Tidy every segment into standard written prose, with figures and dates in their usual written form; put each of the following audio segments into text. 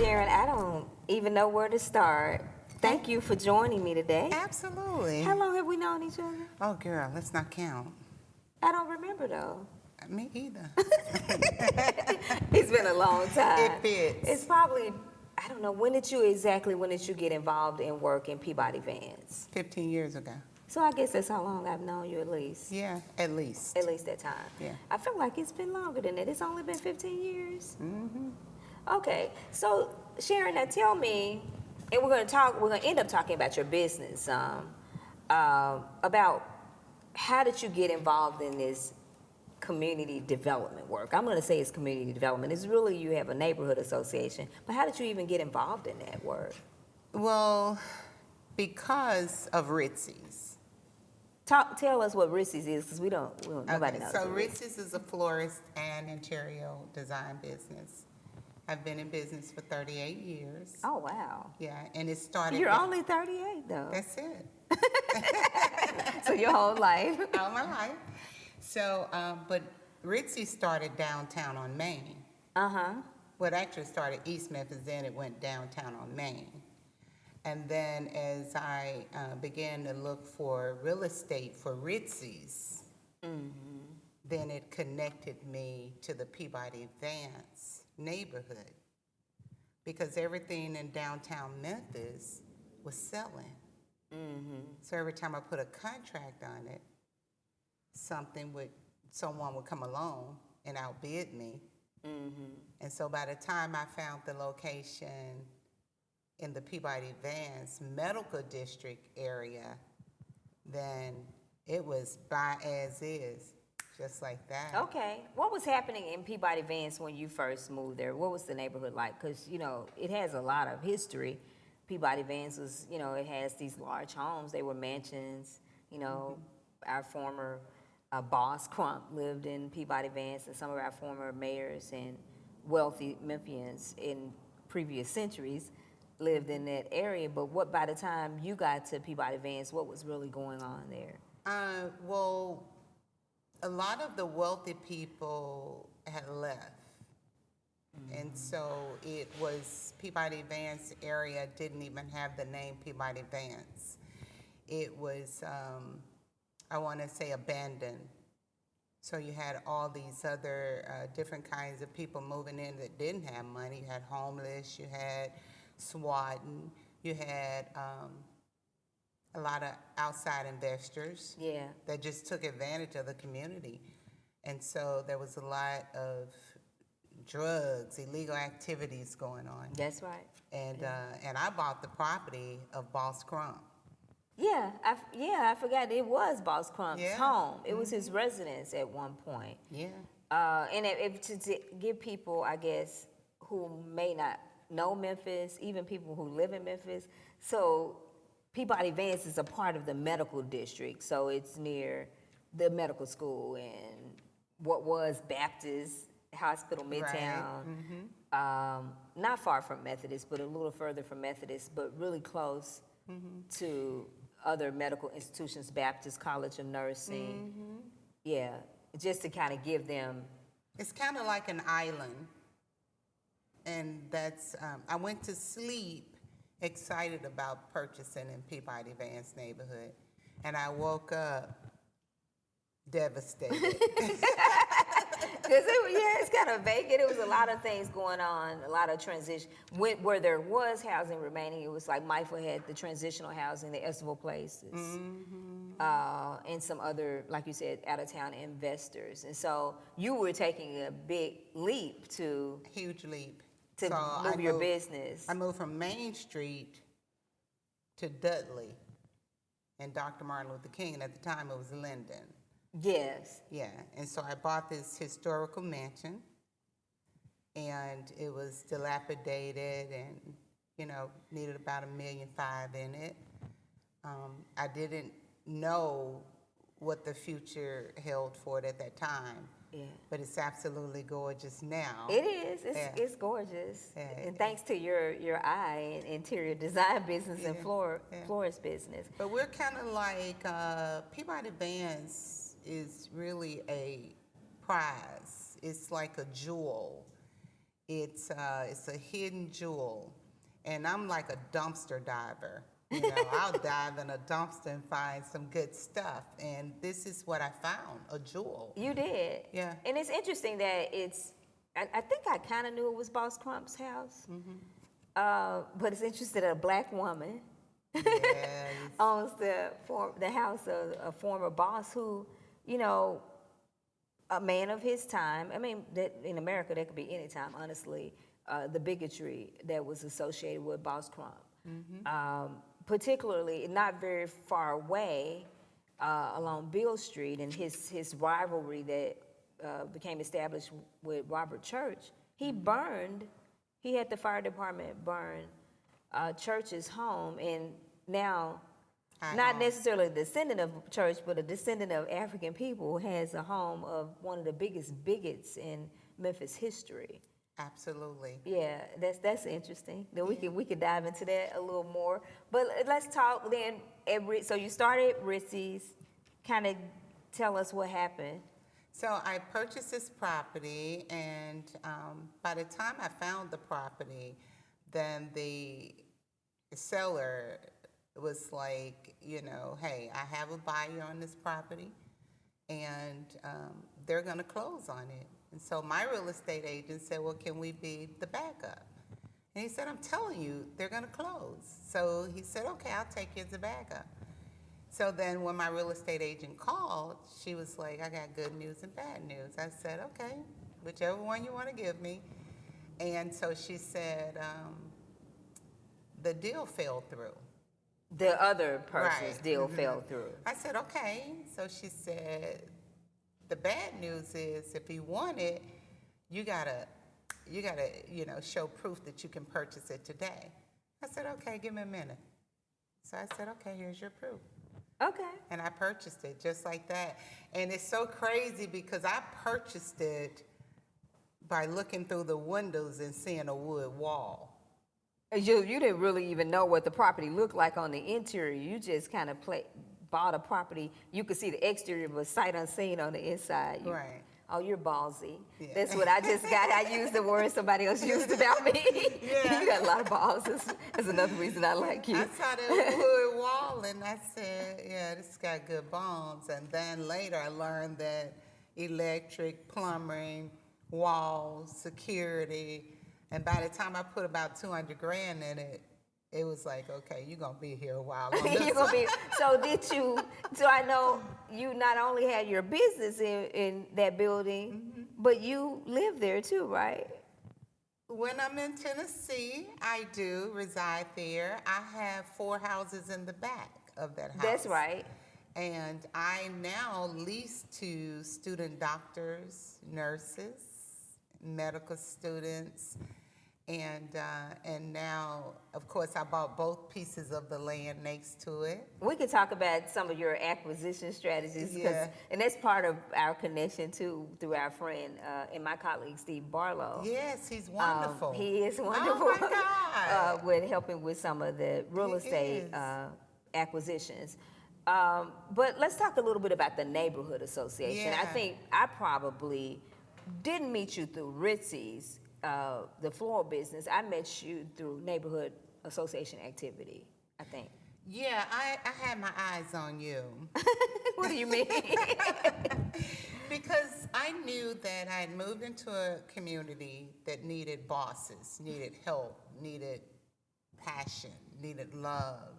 Sharon, I don't even know where to start. Thank you for joining me today. Absolutely. How long have we known each other? Oh, girl, let's not count. I don't remember though. Me either. It's been a long time. It fits. It's probably, I don't know, when did you get involved in work in Peabody Vance? 15 years ago. So I guess that's how long I've known you at least. Yeah, at least. At least that time. Yeah. I feel like it's been longer than that. It's only been 15 years. Mm-hmm. Okay, so Sharon, now tell me, and we're gonna end up talking about your business, about how did you get involved in this community development work? I'm gonna say it's community development. It's really, you have a neighborhood association, but how did you even get involved in that work? Well, because of Ritzy's. Tell us what Ritzy's is, because nobody knows. So Ritzy's is a florist and interior design business. I've been in business for 38 years. Oh, wow. Yeah, and it started. You're only 38, though. That's it. So your whole life. All my life. So, but Ritzy started downtown on Main. Uh-huh. Well, it actually started East Memphis, then it went downtown on Main. And then as I began to look for real estate for Ritzy's, then it connected me to the Peabody Vance neighborhood, because everything in downtown Memphis was selling. So every time I put a contract on it, someone would come along and outbid me. And so by the time I found the location in the Peabody Vance Medical District area, then it was buy as is, just like that. Okay. What was happening in Peabody Vance when you first moved there? What was the neighborhood like? Because, it has a lot of history. Peabody Vance was, it has these large homes. They were mansions. Our former boss, Crump, lived in Peabody Vance, and some of our former mayors and wealthy Memphians in previous centuries lived in that area. But by the time you got to Peabody Vance, what was really going on there? Well, a lot of the wealthy people had left. And so it was, Peabody Vance area didn't even have the name Peabody Vance. It was, I want to say, abandoned. So you had all these other different kinds of people moving in that didn't have money. You had homeless, you had swatting, you had a lot of outside investors that just took advantage of the community. And so there was a lot of drugs, illegal activities going on. That's right. And I bought the property of Boss Crump. I forgot it was Boss Crump's home. It was his residence at one point. Yeah. And to give people, I guess, who may not know Memphis, even people who live in Memphis, so Peabody Vance is a part of the medical district, so it's near the medical school and what was Baptist Hospital Midtown. Right. Not far from Methodist, but a little further from Methodist, but really close to other medical institutions, Baptist College of Nursing. Yeah, just to kind of give them. It's kind of like an island. And that's, I went to sleep excited about purchasing in Peabody Vance neighborhood. And I woke up devastated. Because it's kind of vacant. It was a lot of things going on, a lot of transition. Where there was housing remaining, it was like Michael had the transitional housing, the Estival places, and some other, like you said, out-of-town investors. And so you were taking a big leap to... Huge leap. To move your business. I moved from Main Street to Dudley and Dr. Martin Luther King, and at the time it was Linden. Yes. Yeah, and so I bought this historical mansion, and it was dilapidated and, needed about $1.5 million in it. I didn't know what the future held for it at that time. Yeah. But it's absolutely gorgeous now. It is. It's gorgeous. Yeah. And thanks to your eye and interior design business and florist business. But we're kind of like, Peabody Vance is really a prize. It's like a jewel It's a hidden jewel, and I'm like a dumpster diver. I'll dive in a dumpster and find some good stuff, and this is what I found, a jewel. You did. Yeah. And it's interesting that I think I kind of knew it was Boss Crump's house. But it's interesting that a black woman Yes. owns the house of a former boss who, a man of his time. I mean, that in America, that could be any time, honestly. The bigotry that was associated with Boss Crump. Particularly not very far away along Beale Street, and his rivalry that became established with Robert Church. He had the fire department burn Church's home, and now, not necessarily a descendant of Church, but a descendant of African people, has a home of one of the biggest bigots in Memphis history. Absolutely. Yeah, that's interesting. Then we could dive into that a little more. But let's talk then. So you started Ritzy's. Kind of tell us what happened. So I purchased this property, and by the time I found the property, then the seller was like, hey, I have a buyer on this property, and they're going to close on it. And so my real estate agent said, well, can we be the backup? And he said, I'm telling you, they're going to close. So he said, okay, I'll take you as a backup. So then when my real estate agent called, she was like, I got good news and bad news. I said, okay, whichever one you want to give me. And so she said, the deal fell through. The other person's deal fell through. I said, okay. So she said, the bad news is if you want it, you gotta, show proof that you can purchase it today. I said, okay, give me a minute. So I said, okay, here's your proof. Okay. And I purchased it just like that. And it's so crazy because I purchased it by looking through the windows and seeing a wood wall. You didn't really even know what the property looked like on the interior. You just kind of bought a property. You could see the exterior, but sight unseen on the inside. Right. Oh, you're ballsy. Yeah. That's what I just got. I used the word somebody else used about me. Yeah. You got a lot of balls. That's another reason I like you. I saw the wood wall and I said, yeah, this got good bones. And then later I learned that electric, plumbing, walls, security. And by the time I put about 200 grand in it, it was like, okay, you're going to be here a while. You're gonna be, so I know you not only had your business in that building, but you live there too, right? When I'm in Tennessee, I do reside there. I have 4 houses in the back of that house. That's right. And I now lease to student doctors, nurses, medical students, and now, of course, I bought both pieces of the land next to it. We can talk about some of your acquisition strategies, Yeah. and that's part of our connection too, through our friend and my colleague Steve Barlow. Yes, he's wonderful. He is wonderful. Oh my God. With helping with some of the real estate acquisitions. But let's talk a little bit about the neighborhood association. Yeah. I think I probably didn't meet you through Ritzy's, the floral business. I met you through neighborhood association activity, I think. Yeah, I had my eyes on you. What do you mean? Because I knew that I had moved into a community that needed bosses, needed help, needed passion, needed love,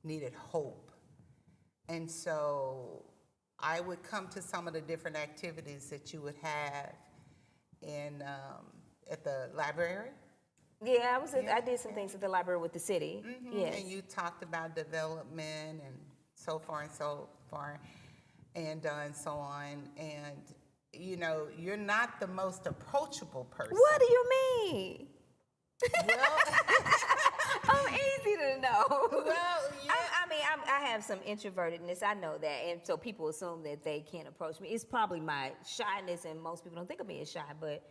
needed hope. And so I would come to some of the different activities that you would have in at the library. Yeah, I did some things at the library with the city. Mm-hmm. Yes. And you talked about development and so far and so far and so on. And, you're not the most approachable person. What do you mean? Well, I'm easy to know. well, yeah. I have some introvertedness. I know that, and so people assume that they can't approach me. It's probably my shyness, and most people don't think of me as shy, but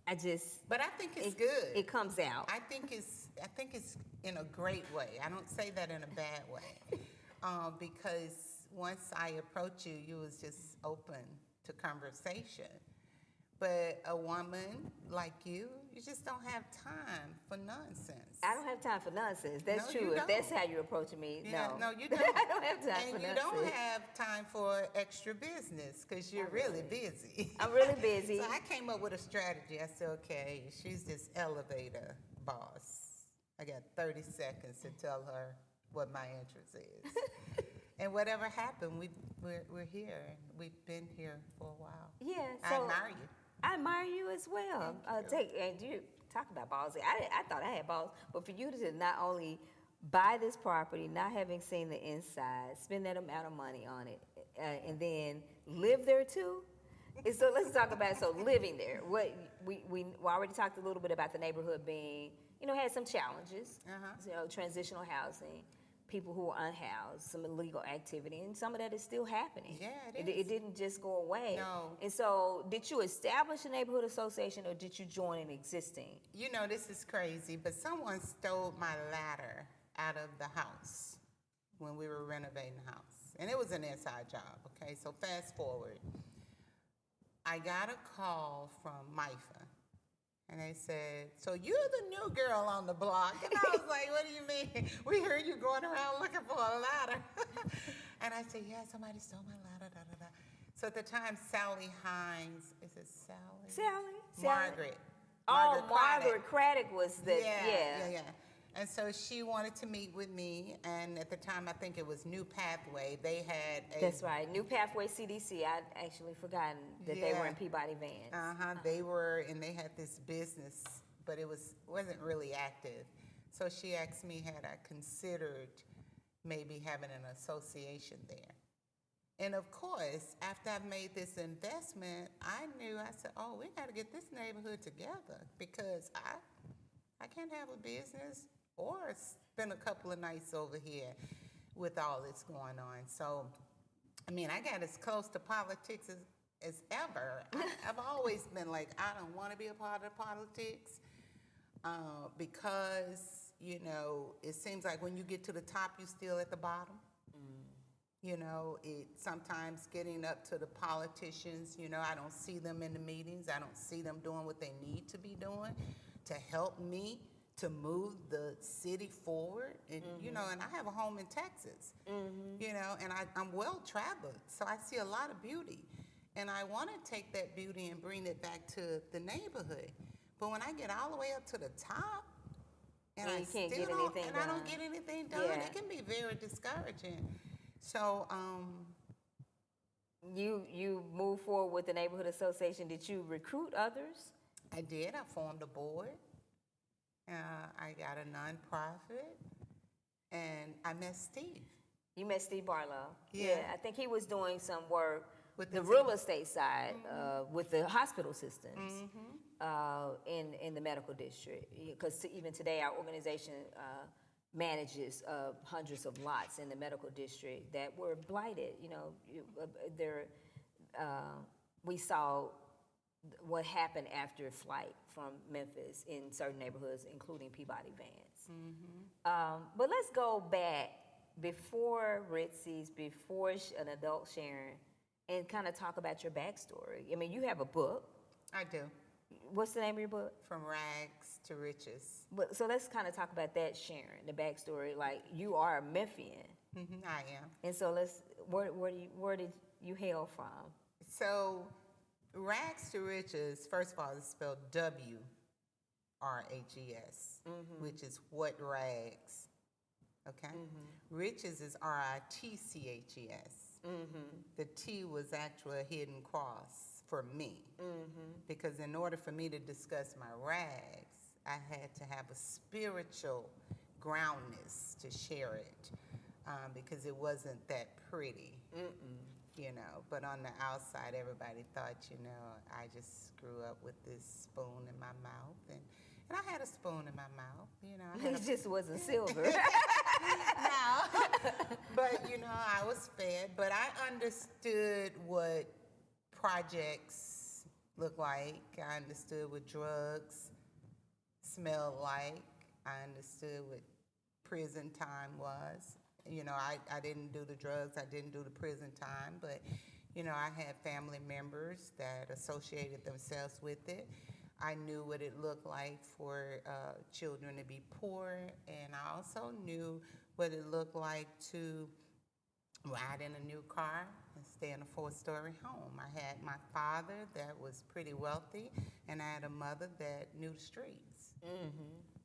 I think it's good. It comes out. I think it's in a great way. I don't say that in a bad way, because once I approach you, you was just open to conversation. But a woman like you just don't have time for nonsense. I don't have time for nonsense. That's No, true. you If that's don't. how you're approaching me, Yeah, no. no, you don't. I don't have time for And you nonsense. don't have time for extra business because you're really busy. I'm really busy. So I came up with a strategy. I said, okay, she's this elevator boss. I got 30 seconds to tell her what my interest is. And whatever happened, we're here. We've been here for a while. Yeah, I so admire you. I admire you as well. And you talk about balls. I thought I had balls, but for you to not only buy this property, not having seen the inside, spend that amount of money on it, and then live there too. And so let's talk about living there. What we already talked a little bit about the neighborhood being, had some challenges. Transitional housing, people who are unhoused, some illegal activity, and some of that is still happening. Yeah, it is. It didn't just go away. No. And so, did you establish a neighborhood association, or did you join an existing? This is crazy, but someone stole my ladder out of the house when we were renovating the house. And it was an inside job, okay? So fast forward. I got a call from MIFA. And they said, so you're the new girl on the block. And I was like, what do you mean? We heard you going around looking for a ladder. And I said, yeah, somebody stole my ladder, da, da, da. So at the time, Sally Hines, is it Sally? Sally. Margaret. Oh, Craddock. Margaret Craddock was the, Yeah. And so she wanted to meet with me, and at the time, I think it was New Pathway. They had a... That's right, New Pathway CDC. I'd actually forgotten that they were in Peabody Vans. They were, and they had this business, but it wasn't really active. So she asked me, had I considered maybe having an association there? And of course, after I made this investment, I said, oh, we got to get this neighborhood together, because I can't have a business or spend a couple of nights over here with all this going on. So, I got as close to politics as ever. I've always been like, I don't want to be a part of politics because, it seems like when you get to the top, you're still at the bottom. It sometimes getting up to the politicians, I don't see them in the meetings. I don't see them doing what they need to be doing to help me to move the city forward. And, and I have a home in Texas, and I'm well traveled. So I see a lot of beauty. And I want to take that beauty and bring it back to the neighborhood. But when I get all the way up to the top, and I don't get anything done, it can be very discouraging. So you move forward with the neighborhood association. Did you recruit others? I did. I formed a board. I got a nonprofit, and I met Steve. You met Steve Barlow. Yeah. I think he was doing some work with the real estate side with the hospital systems in the medical district. Because even today, our organization manages hundreds of lots in the medical district that were blighted. We saw what happened after flight from Memphis in certain neighborhoods, including Peabody Vans. But let's go back before Ritzy's, before an adult Sharon, and kind of talk about your backstory. You have a book. I do. What's the name of your book? From Rags to Riches. So let's kind of talk about that, Sharon, the backstory. Like, you are a Memphian. I am. And so where did you hail from? So Rags to Riches, first of all, is spelled WRAGES, which is what rags, okay? Riches is RITCHES. The T was actually a hidden cross for me, because in order for me to discuss my rags, I had to have a spiritual groundness to share it, because it wasn't that pretty. But on the outside, everybody thought, I just grew up with this spoon in my mouth, and I had a spoon in my mouth, It just wasn't silver. No, but I was fed, but I understood what projects look like. I understood what drugs smelled like. I understood what prison time was. I didn't do the drugs, I didn't do the prison time, but, I had family members that associated themselves with it. I knew what it looked like for children to be poor, and I also knew what it looked like to ride in a new car and stay in a 4-story home. I had my father that was pretty wealthy, and I had a mother that knew the streets.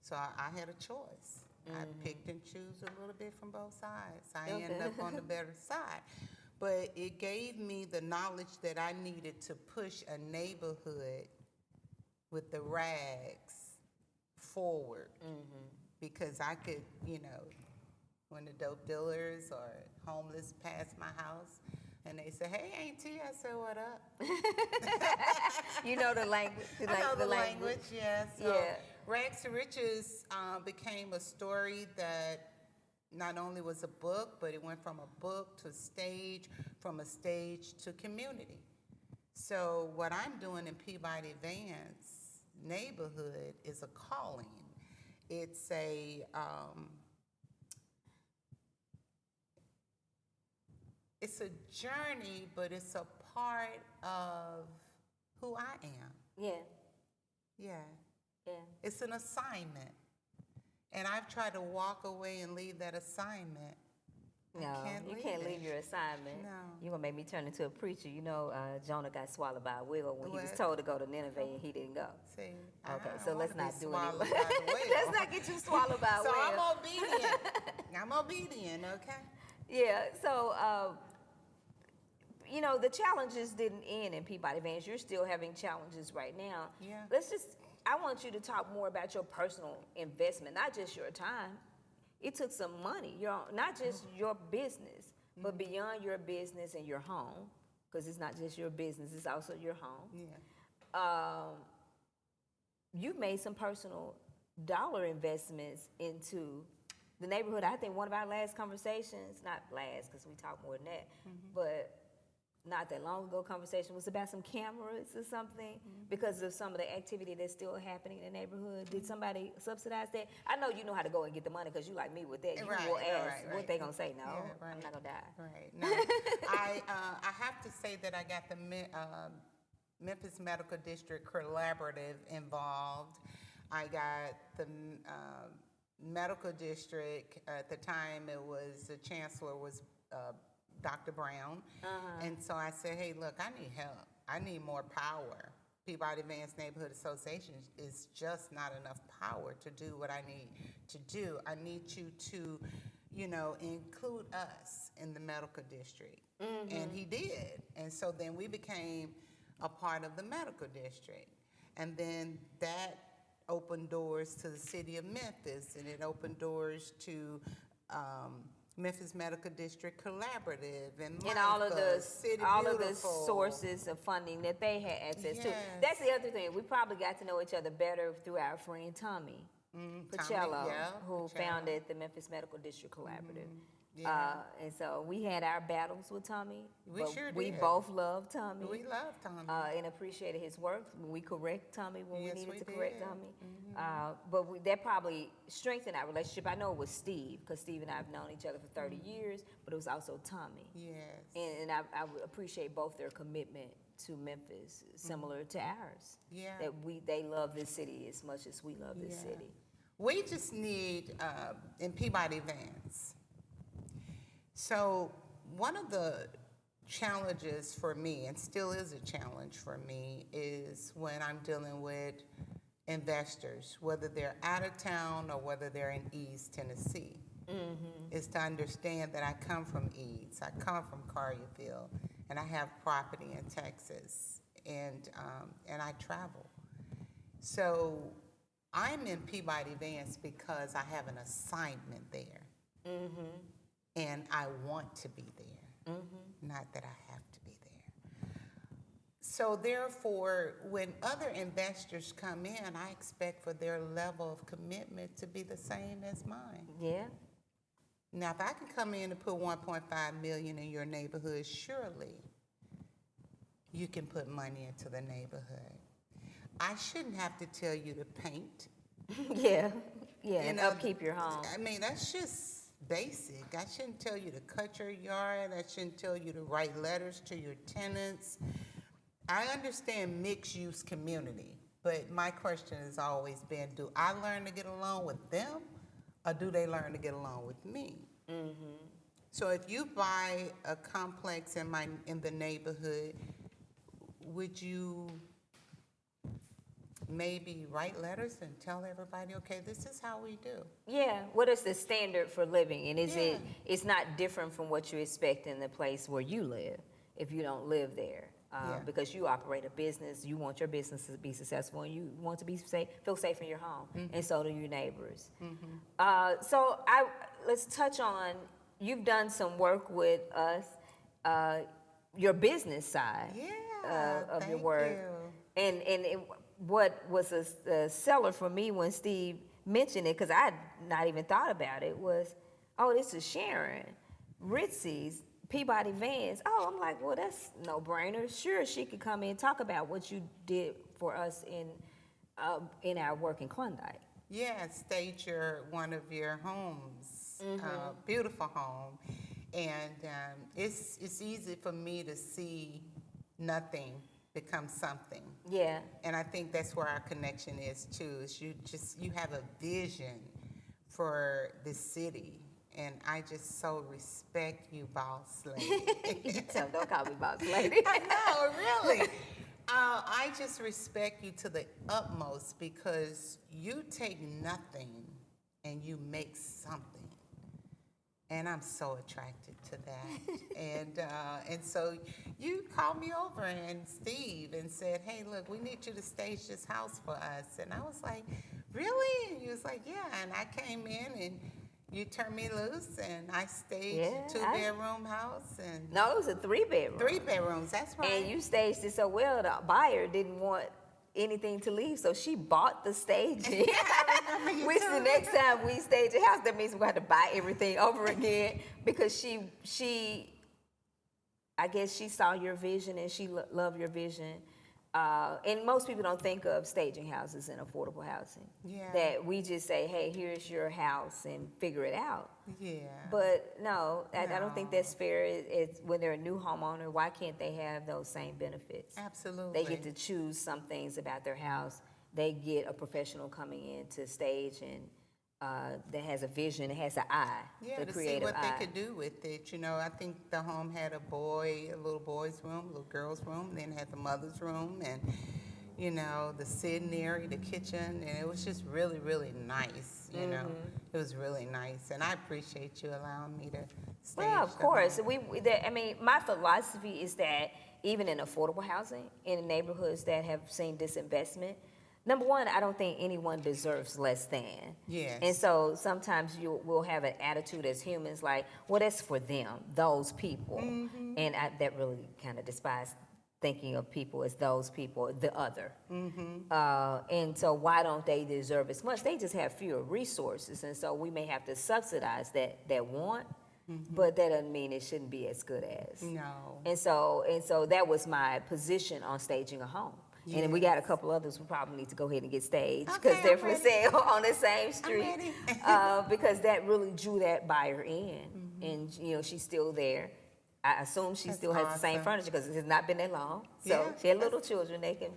So I had a choice. I picked and chose a little bit from both sides. I ended up on the better side. But it gave me the knowledge that I needed to push a neighborhood with the rags forward. Because I could, when the dope dealers or homeless passed my house and they say, "Hey, Auntie," I said, "What up?" You know the language. I know the language, yeah. So Yeah. Rags to Riches became a story that not only was a book, but it went from a book to a stage, from a stage to community. So what I'm doing in Peabody Vance neighborhood is a calling. It's it's a journey, but it's a part of who I am. Yeah, Yeah. yeah. It's an assignment. And I've tried to walk away and leave that assignment. No, you can't leave your assignment. No. You're going to make me turn into a preacher. Jonah got swallowed by a whale when he was What? told to go to Nineveh and he didn't go. See, Okay, I so don't let's wanna not be do swallowed any. by the whale. Let's not get you swallowed by a So whale. I'm obedient. I'm obedient, okay? Yeah, so, the challenges didn't end in Peabody Vance. You're still having challenges right now. Yeah. I want you to talk more about your personal investment, not just your time. It took some money, not just your business, but beyond your business and your home, because it's not just your business, it's also your home. Yeah. You've made some personal dollar investments into the neighborhood. I think one of our last conversations, not last because we talk more than that, but not that long ago conversation was about some cameras or something because of some of the activity that's still happening in the neighborhood. Did somebody subsidize that? I know you know how to go and get the money because you like me with that. You will ask what they gonna say. No, Yeah, right. I'm not gonna die. Right. No, I have to say that I got the Memphis Medical District Collaborative involved. I got the medical district at the time. It was the chancellor was Dr. Brown, and so I said, "Hey, look, I need help. I need more power. Peabody Vance Neighborhood Association is just not enough power to do what I need to do. I need you to, include us in the medical district." And he did. And so then we became a part of the medical district. And then that opened doors to the city of Memphis, and it opened doors to Memphis Medical District Collaborative and all of the City all of the Beautiful. sources of funding that they had access to. Yes. That's the other thing. We probably got to know each other better through our friend Tommy Pacello, who founded the Memphis Medical District Collaborative. Yeah. And so we had our battles with Tommy. We sure We did. both loved Tommy. We love Tommy. And appreciated his work. We correct Tommy when Yes, we needed we to correct did. Tommy. But that probably strengthened our relationship. I know it was Steve, because Steve and I have known each other for 30 years, but it was also Tommy. Yes. And I would appreciate both their commitment to Memphis, similar to ours. Yeah. That they love this city as much as we love this Yeah. city. We just need, in Peabody Vance. So one of the challenges for me, and still is a challenge for me, is when I'm dealing with investors, whether they're out of town or whether they're in East Tennessee, is to understand that I come from East, I come from Collierville, and I have property in Texas, and I travel. So I'm in Peabody Vance because I have an assignment there. And I want to be there, not that I have to be there. So therefore, when other investors come in, I expect for their level of commitment to be the same as mine. Yeah. Now, if I can come in and put $1.5 million in your neighborhood, surely you can put money into the neighborhood. I shouldn't have to tell you to paint. Yeah. Yeah, You and know, upkeep your home. I mean, that's just basic. I shouldn't tell you to cut your yard. I shouldn't tell you to write letters to your tenants. I understand mixed use community, but my question has always been, do I learn to get along with them, or do they learn to get along with me? So if you buy a complex in the neighborhood, would you maybe write letters and tell everybody, okay, this is how we do? Yeah, what is the standard for living? And is Yeah. it's not different from what you expect in the place where you live if you don't live there. Yeah. Because you operate a business, you want your business to be successful, and you want to be safe, feel safe in your home, and so do your neighbors. So let's touch on, you've done some work with us, your business side of your thank work. you. And what was a seller for me when Steve mentioned it, because I had not even thought about it, was, oh, this is Sharon Ritzy's Peabody Vans. Oh, I'm like, well, that's no brainer. Sure, she could come in and talk about what you did for us in our work in Klondike. Yeah, stage one of your homes, beautiful home, and it's easy for me to see nothing become something. Yeah. And I think that's where our connection is too. Is you have a vision for the city, and I just so respect you, boss lady. Don't call me boss lady. I know, really. I just respect you to the utmost because you take nothing and you make something. And I'm so attracted to that. And so you called me over and Steve and said, hey, look, we need you to stage this house for us. And I was like, really? And he was like, yeah. And I came in and you turned me loose and I staged a 2-bedroom house. And No, it was a 3-bedroom. 3 bedrooms, that's right. And you staged it so well, the buyer didn't want anything to leave, so she bought the staging. Which the next time we stage a house, that means we have to buy everything over again because she I guess she saw your vision and she loved your vision. And most people don't think of staging houses in affordable housing. Yeah. That we just say, hey, here's your house and figure it out. Yeah. But no, I don't think No. that's fair. It's when they're a new homeowner, why can't they have those same benefits? Absolutely. They get to choose some things about their house. They get a professional coming in to stage and that has a vision, it has an eye, Yeah, the to see creative what eye. they could do with it. You know, I think the home had a little boy's room, little girl's room, then had the mother's room, and, you know, the sitting area, the kitchen, and it was just really, really nice, you know. It was really nice, and I appreciate you allowing me to stage Well, of the course. home. I mean, my philosophy is that even in affordable housing, in neighborhoods that have seen disinvestment, number one, I don't think anyone deserves less than. Yes. And so sometimes we'll have an attitude as humans like, well, that's for them, those people. And that really kind of despise thinking of people as those people, the other. And so why don't they deserve as much? They just have fewer resources. And so we may have to subsidize that want, but that doesn't mean it shouldn't be as good as. No. And so that was my position on staging a home. And then we got a couple others who probably need to go ahead and get staged because Okay, they're I'm for ready. sale on the same street. ready. Because that really drew that buyer in. And, you know, she's still there. I assume she That's still has the same awesome. furniture because it has not been that long. So Yeah, she had little children. They can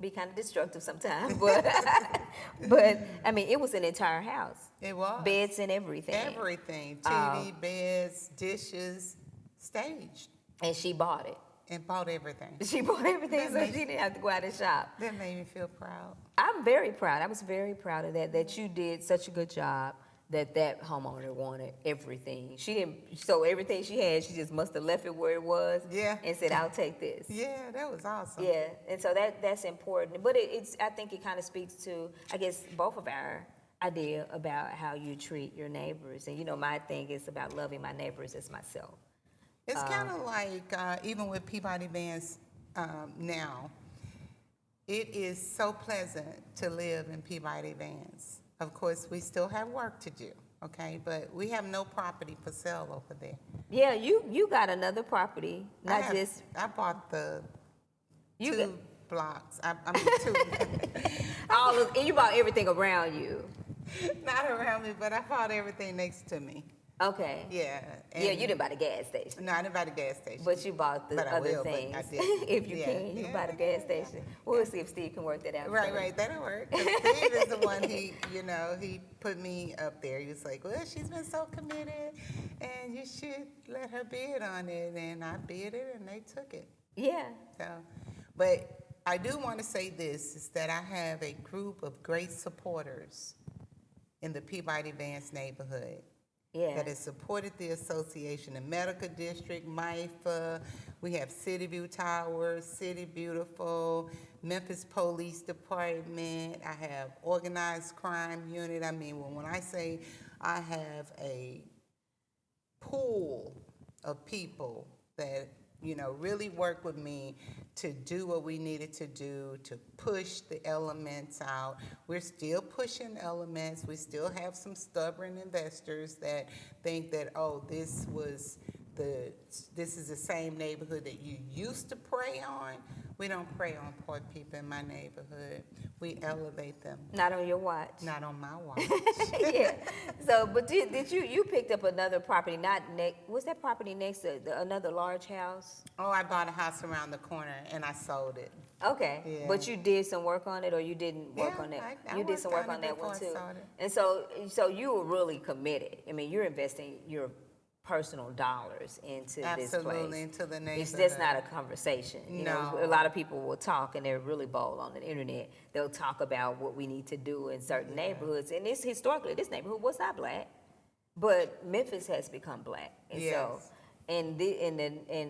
be kind of destructive sometimes. But I mean, it was an entire house. It was. Beds and everything. Everything. TV, beds, dishes, staged, And she bought it. and bought everything. She bought everything That so makes- she didn't have to go out and shop. That made me feel proud. I'm very proud. I was very proud of that you did such a good job that homeowner wanted everything. She didn't, so everything she had, she just must have left it where it was. Yeah. And said, I'll take this. Yeah, that was awesome. Yeah, and so that's important. But I think it kind of speaks to, I guess, both of our idea about how you treat your neighbors. And, you know, my thing is about loving my neighbors as myself. It's kind of like, even with Peabody Vans now, it is so pleasant to live in Peabody Vans. Of course, we still have work to do, okay? But we have no property for sale over there. Yeah, you got another property, not just I bought the you two got blocks. I mean, two, and you bought everything around you. not around me, but I bought everything next to me. Okay. Yeah. Yeah, you didn't buy the gas station. No, I didn't buy the gas station. But you bought the But I other will, but I things. didn't. If you Yeah, can, you yeah, buy the yeah, gas station. We'll see if Steve can work that out. Right, for you. right, that'll work. 'Cause Steve is the one, he put me up there. He was like, well, she's been so committed, and you should let her bid on it. And I bid it, and they took it. Yeah. So, but I do want to say this, is that I have a group of great supporters in the Peabody Vance neighborhood. Yeah. That has supported the association, the medical district, MIFA. We have City View Towers, City Beautiful, Memphis Police Department. I have organized crime unit. I mean, when I say I have a pool of people that really work with me to do what we needed to do, to push the elements out. We're still pushing elements. We still have some stubborn investors that think that, oh, this is the same neighborhood that you used to prey on. We don't prey on poor people in my neighborhood. We elevate them. Not on your watch. Not on my watch. Yeah. So, but did you picked up another property? Was that property next to another large house? Oh, I bought a house around the corner and I sold it. Okay. Yeah. But you did some work on it, or you didn't work on that? I You did some worked work on on it that before one I too. sold it. And so you were really committed. I mean, you're investing your personal dollars into this place. Absolutely, into the neighborhood. It's just not a conversation. You know, No. a lot of people will talk, and they're really bold on the internet. They'll talk about what we need to do in certain neighborhoods, and historically, this neighborhood was not black, but Memphis has become black, and so. Yes. And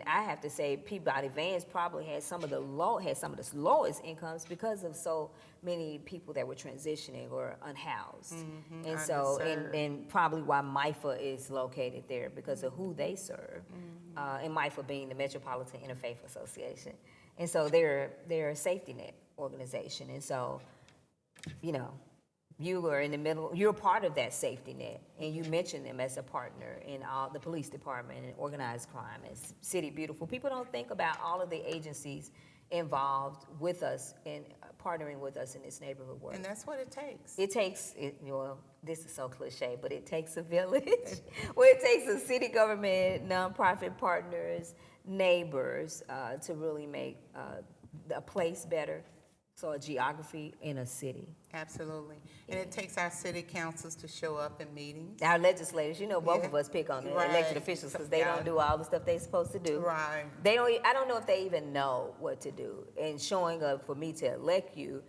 I have to say, Peabody Vance probably had some of the lowest incomes because of so many people that were transitioning or unhoused, and so and probably why MIFA is located there because of who they serve, and MIFA being the Metropolitan Interfaith Association, and so they're a safety net organization, and so you are in the middle, you're part of that safety net, and you mentioned them as a partner in all the police department and organized crime and City Beautiful. People don't think about all of the agencies involved with us and partnering with us in this neighborhood work. And that's what it takes. It takes, this is so cliche, but it takes a village. Well, it takes a city government, nonprofit partners, neighbors to really make a place better. So a geography in a city. Absolutely. And it takes our city councils to show up in meetings. Our legislators, both of us pick on the Right. elected officials because they don't do all the stuff they're supposed to do. Right. I don't know if they even know what to do. And showing up for me to elect you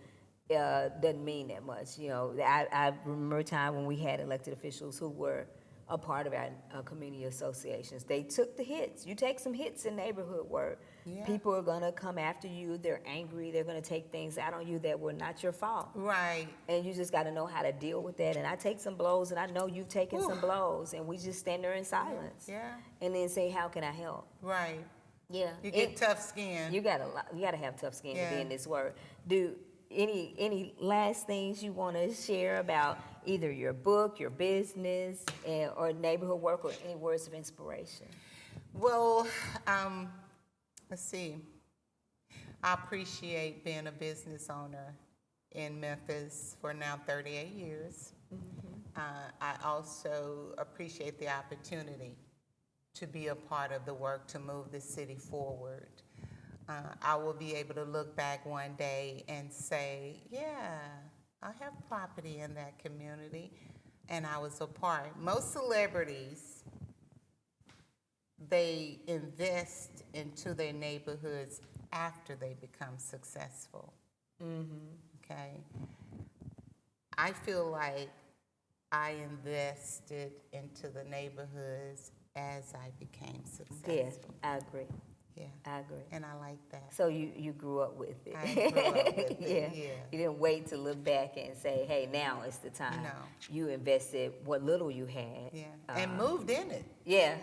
doesn't mean that much. I remember a time when we had elected officials who were a part of our community associations. They took the hits. You take some hits in neighborhood work. Yeah. People are gonna come after you. They're angry. They're gonna take things out on you that were not your fault. Right. And you just gotta know how to deal with that. And I take some blows, and I know you've taken some blows, and we just stand there in silence. Yeah. And then say, how can I help? Right. Yeah. You get tough skin. You gotta have tough skin to Yeah. be in this work. Do any last things you want to share about either your book, your business, or neighborhood work, or any words of inspiration? Well, let's see. I appreciate being a business owner in Memphis for now 38 years. I also appreciate the opportunity to be a part of the work to move the city forward. I will be able to look back one day and say, yeah, I have property in that community, and I was a part. Most celebrities, they invest into their neighborhoods after they become successful. Okay? I feel like I invested into the neighborhoods as I became successful. Yes, I agree. Yeah. I agree. And I like that. So you grew up with it. I grew up with it, yeah. You didn't wait to look back and say, hey, now is the time. No. You invested what little you had. Yeah. And moved in it. Yeah.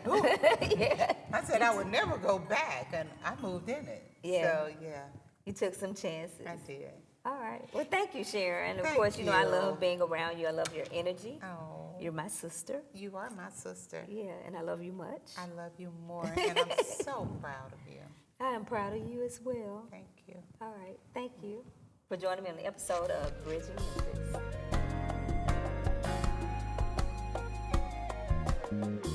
Yeah. I said I would never go back, and I moved in it. Yeah. So, yeah, You took some chances. I did. All right. Well, thank you, Sharon. Of Thank course, I you. love being around you. I love your energy. Oh, You're my sister. you are my sister. Yeah, and I love you much. I love you more, and I'm so proud of you. I am proud of you as well. Thank you. All right. Thank you for joining me on the episode of Bridging Memphis. you.